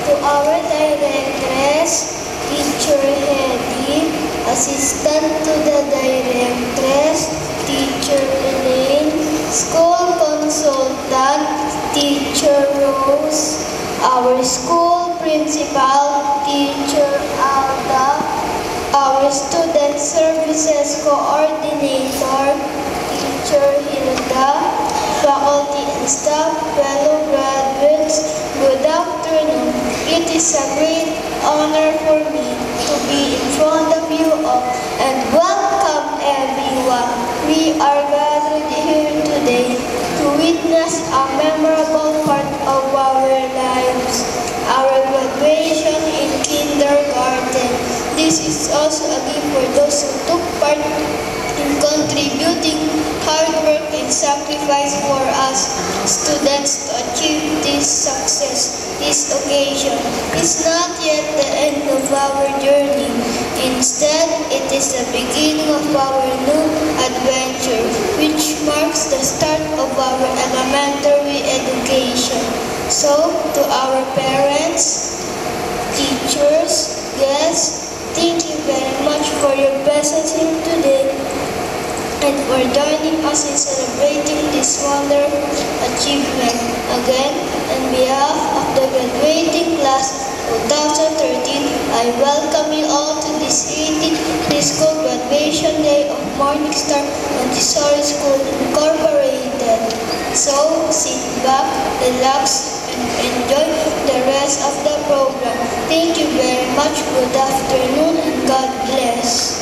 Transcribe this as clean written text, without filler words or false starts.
to our directress, Teacher Hedy, Assistant to the Directress, Teacher Elaine, School Consultant, Teacher Rose, our school principal, Teacher Alda, our Student Services Coordinator, Teacher Hilda, faculty and staff, fellow graduates, good afternoon. It is a great honor for me to be in front of you all and welcome everyone. We are gathered here today to witness a memorable part of our lives, our graduation in kindergarten. This is also a gift for those who took part in contributing hard work and sacrifice for us students to achieve this success. This occasion is not yet the end of our journey. Instead, it is the beginning of our new adventure, which marks the start of our elementary education. So, to our parents, teachers, guests, thank you very much for your presence here today and for joining us in celebrating this wonderful achievement. Again, on behalf of the graduating class 2013, I welcome you all to this 18th preschool graduation day of Morning Star Montessori School Incorporated. So, sit back, relax, and enjoy the rest of the program. Thank you very much. Good afternoon and God bless.